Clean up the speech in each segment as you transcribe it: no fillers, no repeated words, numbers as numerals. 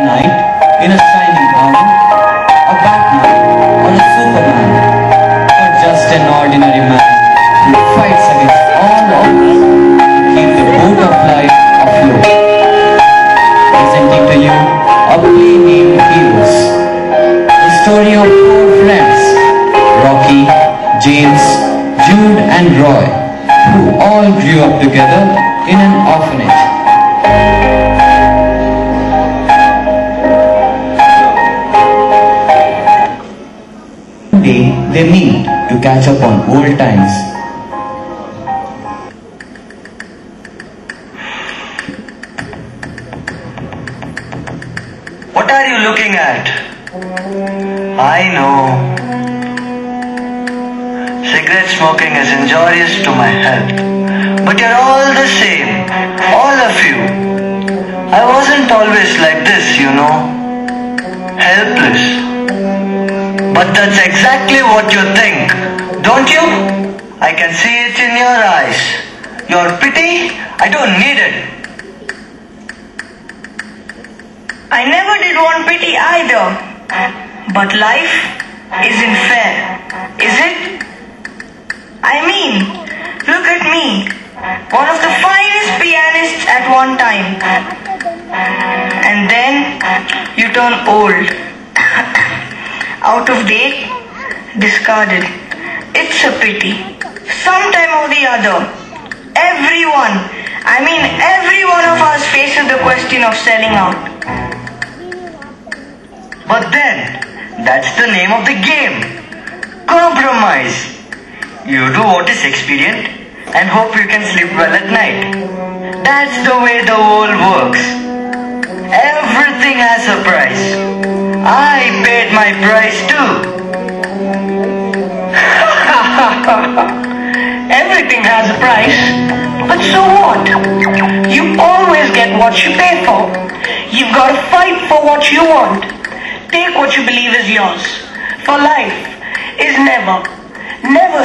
knight in a shining armor, a Batman or a Superman, or just an ordinary man who fights against all odds to keep the boat of life afloat. Presenting to you a play named Heroes, the story of four friends, Rocky, James, Jude and Roy, who all grew up together in an orphanage. One day they meet to catch up on old times. What are you looking at? I know. Cigarette smoking is injurious to my health. But you're all the same. All of you. I wasn't always like this, you know. Helpless. But that's exactly what you think, don't you? I can see it in your eyes. Your pity? I don't need it. I never did want pity either. But life isn't fair, is it? I mean, look at me. One of the finest pianists at one time. And then you turn old. Out of date, discarded. It's a pity. Sometime or the other, every one of us faces the question of selling out. But then, that's the name of the game. Compromise. You do what is expedient and hope you can sleep well at night. That's the way the world works. Everything has a price. I paid my price too. Everything has a price. But so what? You always get what you pay for. You've got to fight for what you want. Take what you believe is yours. For life is never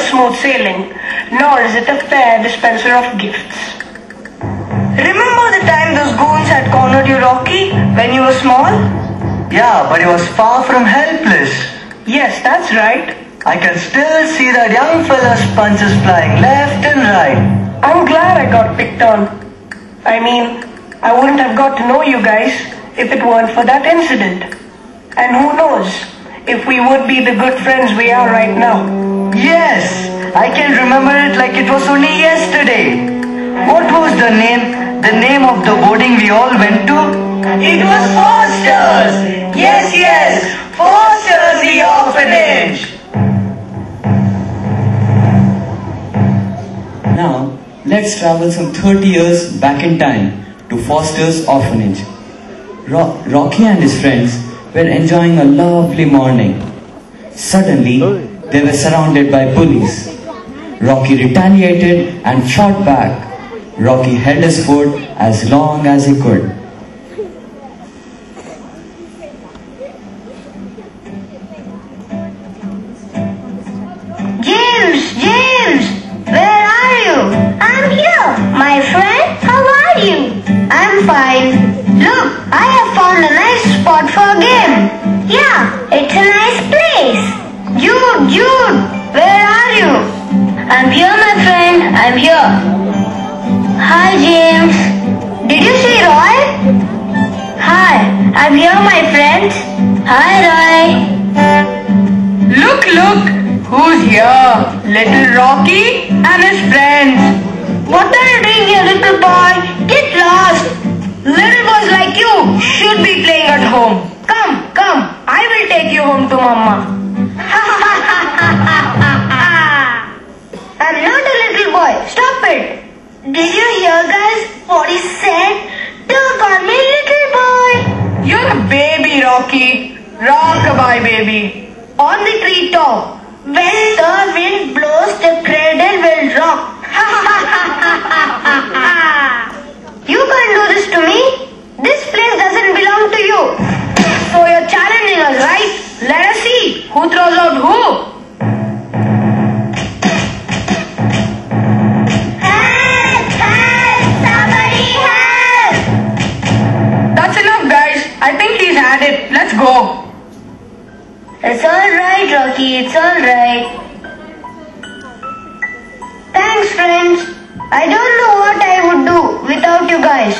smooth sailing, nor is it a fair dispenser of gifts. Remember the time those goons had cornered you, Rocky, when you were small? Yeah, but he was far from helpless. Yes, that's right. I can still see that young fella's punches flying left and right. I'm glad I got picked on. I mean, I wouldn't have got to know you guys if it weren't for that incident. And who knows if we would be the good friends we are right now. Yes, I can remember it like it was only yesterday. What was the name? The name of the boarding we all went to? It was Foster's. Yes, Foster's the orphanage. Now, let's travel some 30 years back in time to Foster's orphanage. Rocky and his friends were enjoying a lovely morning. Suddenly, they were surrounded by bullies. Rocky retaliated and fought back. Rocky held his food as long as he could. James, where are you? I'm here, my friend. How are you? I'm fine. Look, I have found a nice spot for a game. Yeah, it's a nice place. Jude, where are you? I'm here, my friend. I'm here. Hi, James. Did you see Roy? Hi, I'm here, my friend. Hi, Roy. Look, who's here? Little Rocky and his friends. What are you doing here, little boy? Get lost. Little boys like you should be playing at home. Come, I will take you home to Mama. I'm not a little boy. Stop it. Did you hear, guys, what he said? Don't call me little boy. You're a baby, Rocky. Rockabye baby. On the treetop. When the wind blows, the cradle will rock. You can't do this to me. This place doesn't belong to you. So you're challenging us, right? Let us see who throws out who. Help! Somebody help! That's enough, guys. I think he Please add it. Let's go. It's alright, Rocky. It's alright. Thanks, friends. I don't know what I would do without you guys.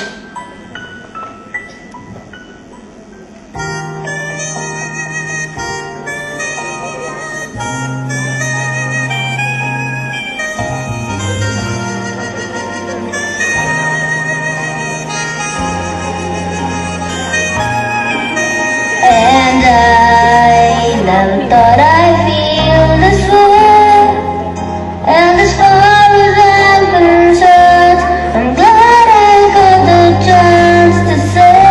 And I never thought I'd feel this way. And as far as I'm concerned, I'm glad I got the chance to say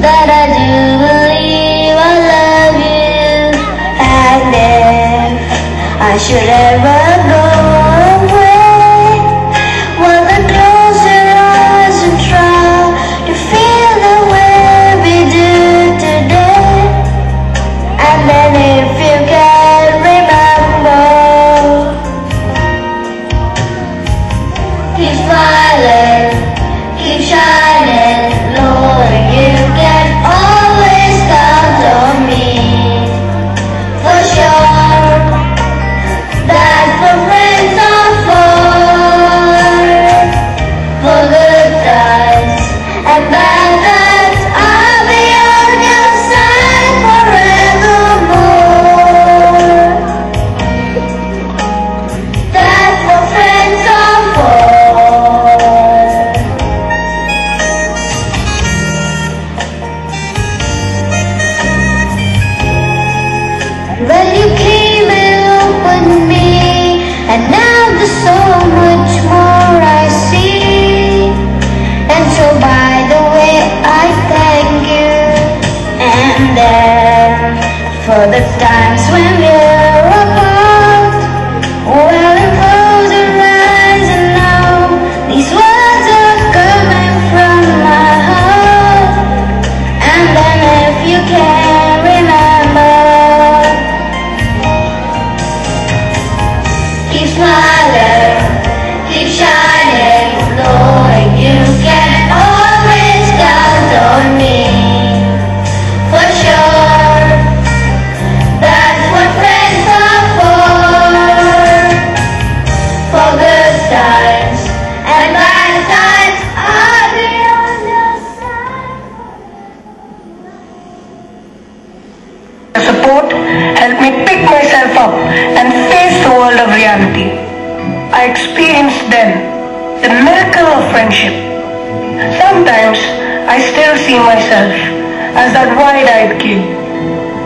that I do believe I love you. And if I should ever go away, well, then close your eyes and try to feel the way we do today. And then if you can remember, keep smiling, keep shining, Lord, you can always count on me. For sure, that's what friends are for good times and bad times. I'll be on your side forevermore. That's what friends are for. Well, you came and opened me, and now there's so much more I see. And so by the way, I thank you. And then for the times when we're apart, well, and close your eyes and now these words are coming from my heart. And then if you can remember, keep smiling, keep shining, Lord, you can always count on me. For sure, that's what friends are for good times and bad times. I'll be on your side. Support helped me pick myself up and face the world of reality. I experienced then the miracle of friendship. Sometimes I still see myself as that wide-eyed kid,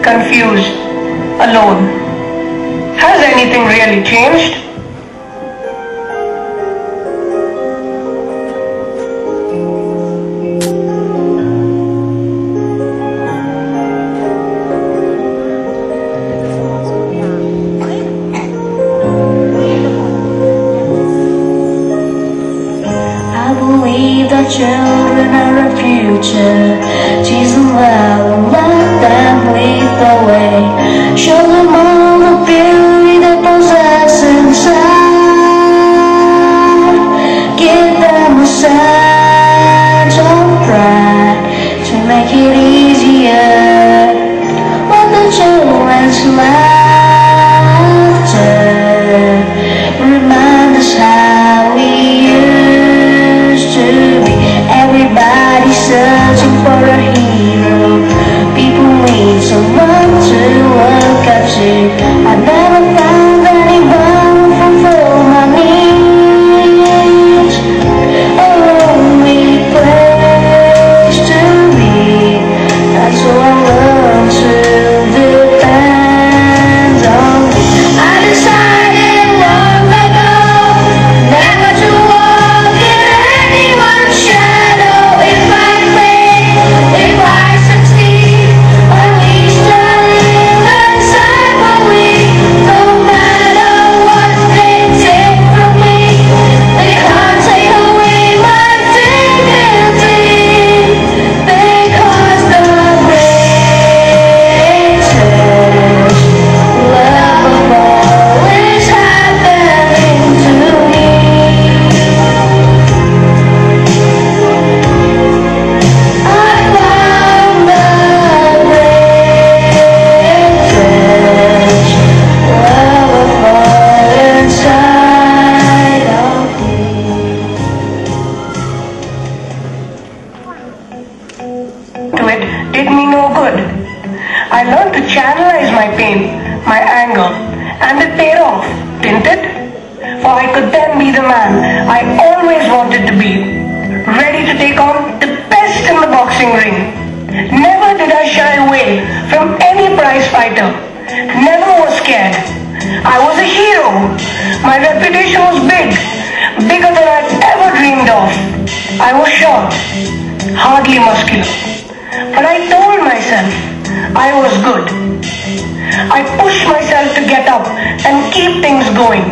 confused, alone. Has anything really changed? I believe that children are our future. Teach them well and let them lead the way. Show them all the beauty they possess inside. did me no good. I learned to channelize my pain, my anger, and it paid off, didn't it? For I could then be the man I always wanted to be, ready to take on the best in the boxing ring. Never did I shy away from any prize fighter. Never was scared. I was a hero. My reputation was big, bigger than I'd ever dreamed of. I was short, hardly muscular, but I told myself I was good. I pushed myself to get up and keep things going.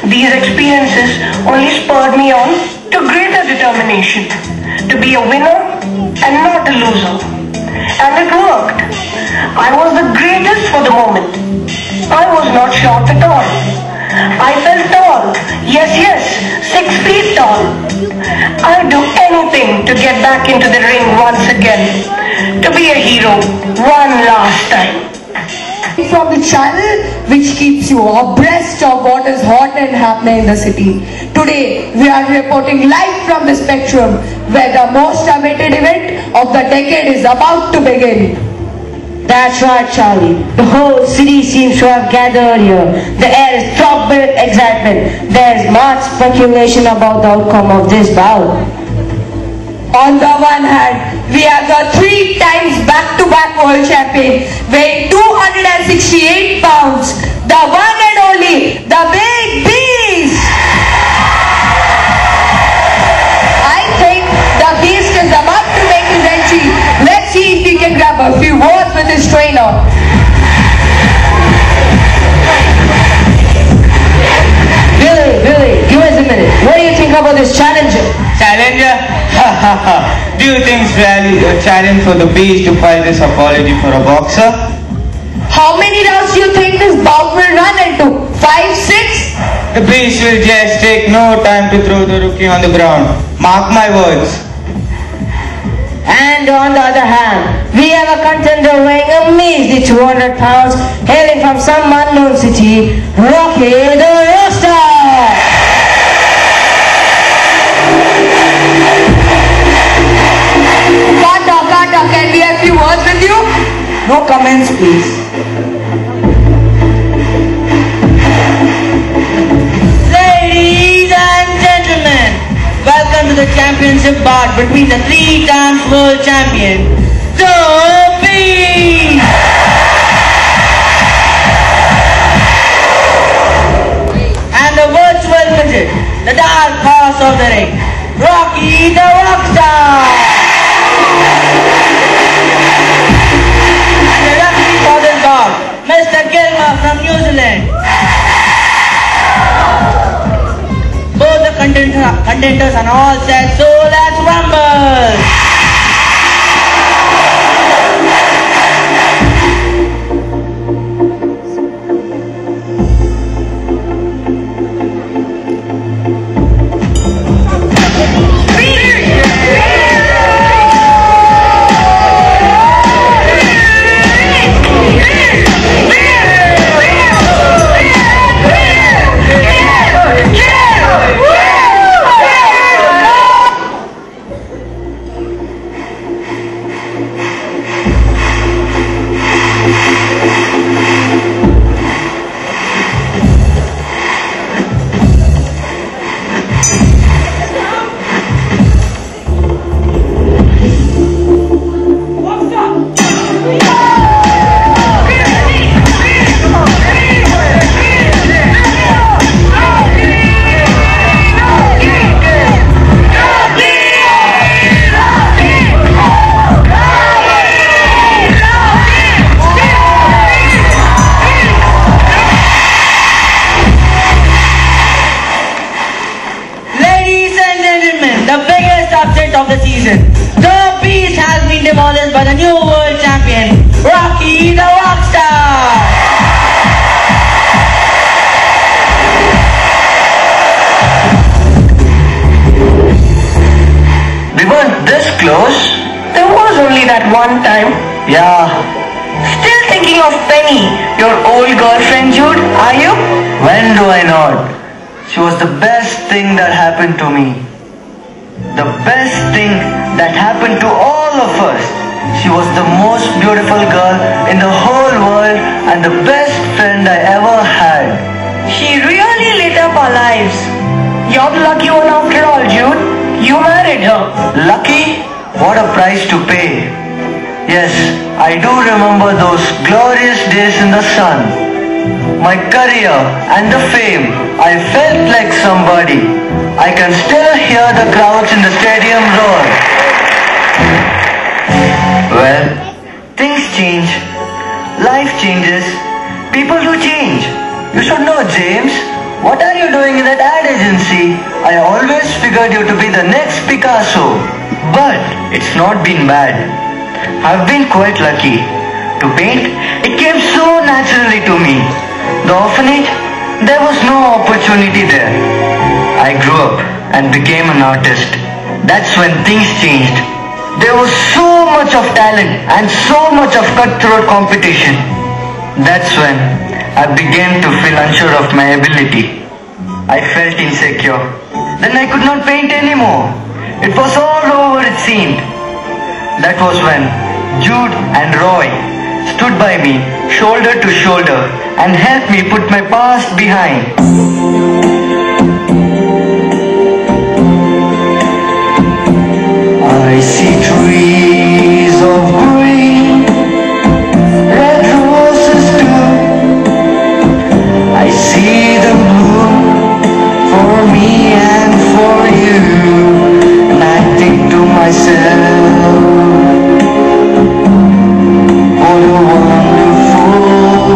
These experiences only spurred me on to greater determination, to be a winner and not a loser. And it worked. I was the greatest for the moment. I was not short at all. I felt tall. Yes, 6 feet tall. I'd do anything to get back into the ring once again, to be a hero one last time. From the channel which keeps you abreast of what is hot and happening in the city. Today we are reporting live from the Spectrum, where the most awaited event of the decade is about to begin. That's right, Charlie. The whole city seems to have gathered here. The air is throbbing with excitement. There is much speculation about the outcome of this bout. On the one hand, we have the 3 times back-to-back world champion, weighing 268 pounds, the one and only, the Big Beast. I think the Beast is about to make his entry. Let's see if he can grab a few words with his trainer. Billy, give us a minute. What do you think about this challenger? Challenger? Ha ha ha. Do you think it's really a challenge for the Beast to fight this apology for a boxer? How many rounds do you think this bout will run into? 5, 6? The Beast will just take no time to throw the rookie on the ground. Mark my words. And on the other hand, we have a contender weighing a measly 200 pounds, hailing from some unknown city, Rocky the Roaster. Kata, can we have a few words with you? No comments, please. Ladies and gentlemen, welcome to the championship bout between the 3 times world champion, The Beast! And the virtual midget, the dark horse of the ring, Rocky the Rockstar! And the referee for this bout, Mr. Gilmer from New Zealand. Both the contenders are all set, so let's rumble! Of the season, The Beast has been demolished by the new world champion, Rocky the Rockstar. We weren't this close. There was only that one time. Yeah. Still thinking of Penny, your old girlfriend, Jude, are you? When do I not? She was the best thing that happened to me. The best thing that happened to all of us. She was the most beautiful girl in the whole world and the best friend I ever had. She really lit up our lives. You're the lucky one after all, Jude. You married her. Lucky? What a price to pay. Yes, I do remember those glorious days in the sun. My career and the fame, I felt like somebody. I can still hear the crowds in the stadium roar. Well, things change. Life changes. People do change. You should know, James. What are you doing in that ad agency? I always figured you to be the next Picasso. But it's not been bad. I've been quite lucky. To paint, it came so naturally to me. The orphanage, there was no opportunity there. I grew up and became an artist. That's when things changed. There was so much of talent and so much of cutthroat competition. That's when I began to feel unsure of my ability. I felt insecure. Then I could not paint anymore. It was all over, it seemed. That was when Jude and Roy stood by me, shoulder to shoulder, and helped me put my past behind. I see trees of green, red roses too. I see them bloom for me and for you. And I think to myself, what a wonderful world.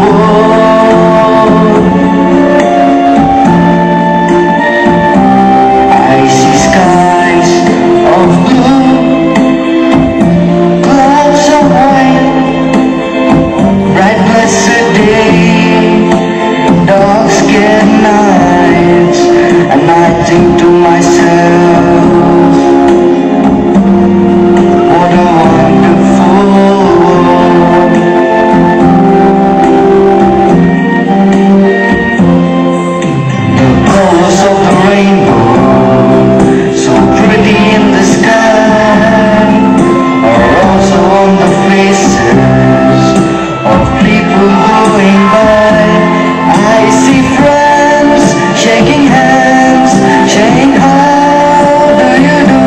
I see skies of blue, clouds of white, bright blessed day, dark scared nights. And I think to myself, what a wonderful world. The colors of the rainbow, so pretty in the sky, are also on the faces of people going by. I see friends shaking hands, saying how do you do.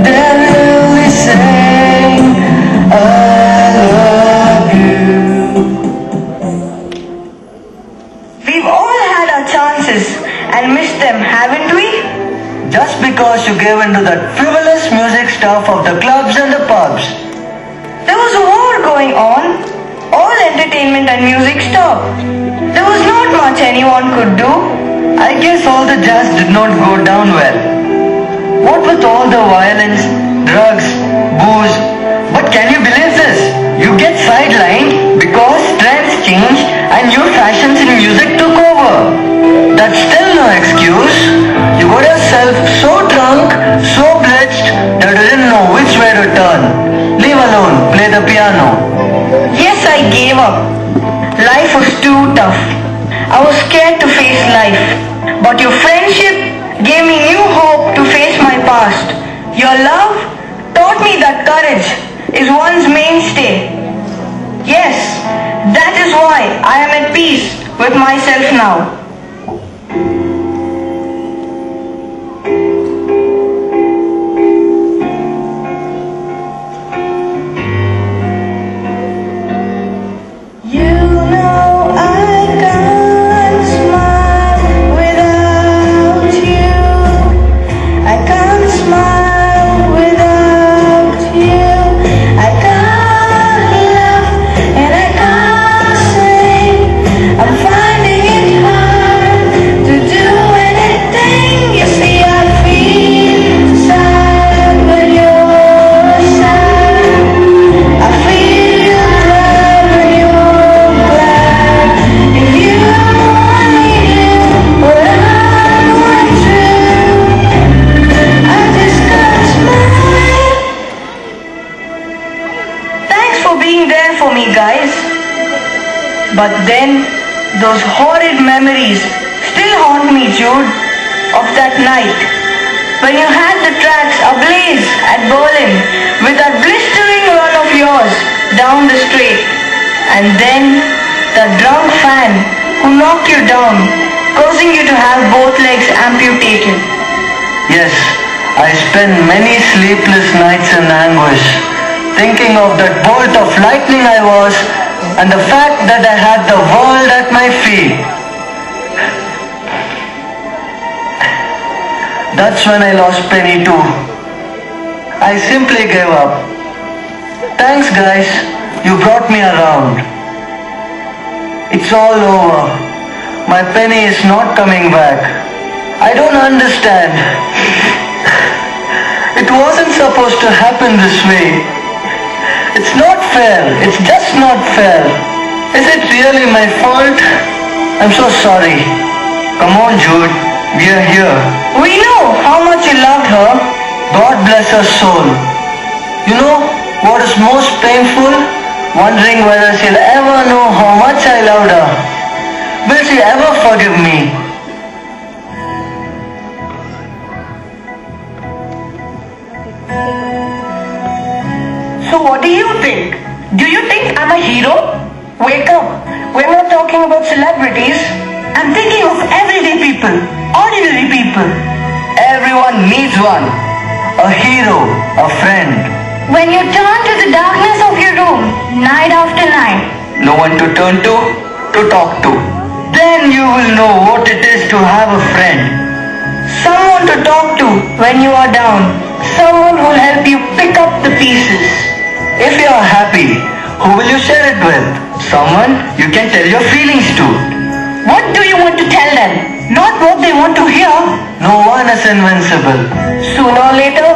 They're really saying I love you. We've all had our chances and missed them, haven't we? Just because you gave into that frivolous music stuff of the clubs and the pubs. There was a war going on. All entertainment and music stopped. There was not much anyone could do. I guess all the jazz did not go down well. What with all the violence, drugs, booze. But can you believe this? You get sidelined because trends changed and new fashions in music took over. That's still no excuse. You got yourself so drunk, so blitzed that you didn't know which way to turn. Leave alone, play the piano. Yes, I gave up. Life was too tough. I was scared to face life. But your friendship gave me new hope to face my past. Your love taught me that courage is one's mainstay. Yes, that is why I am at peace with myself now. But then, those horrid memories still haunt me, Jude, of that night when you had the tracks ablaze at Berlin with that And then the drunk fan who knocked you down, causing you to have both legs amputated. Yes, I spent many sleepless nights in anguish, thinking of that bolt of lightning I was and the fact that I had the world at my feet. That's when I lost Penny too. I simply gave up. Thanks guys, you brought me around. It's all over. My Penny is not coming back. I don't understand. It wasn't supposed to happen this way. It's not fair. It's just not fair. Is it really my fault? I'm so sorry. Come on, Jude. We are here. We know how much you loved her. God bless her soul. You know what is most painful? Wondering whether she'll ever know how much I loved her. Will she ever forgive me? So what do you think? Do you think I'm a hero? Wake up. We're not talking about celebrities. I'm thinking of everyday people, ordinary people. Everyone needs one. A hero, a friend. When you turn to the darkness of your room, night after night, No one to turn to talk to. Then you will know what it is to have a friend. Someone to talk to when you are down. Someone who'll help you pick up the pieces. If you are happy, who will you share it with? Someone you can tell your feelings to. What do you want to tell them? Not what they want to hear. No one is invincible. Sooner or later,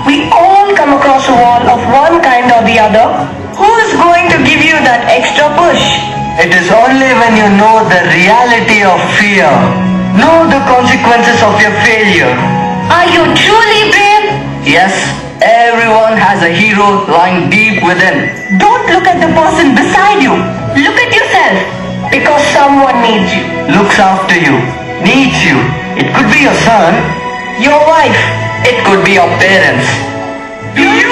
we all come across a wall of one kind or the other. Who is going to give you that extra push? It is only when you know the reality of fear, know the consequences of your failure. are you truly brave? Yes, everyone has a hero lying deep within. Don't look at the person beside you. Look at yourself. Because someone needs you. Looks after you, needs you. It could be your son, Your wife. it could be your parents. Do you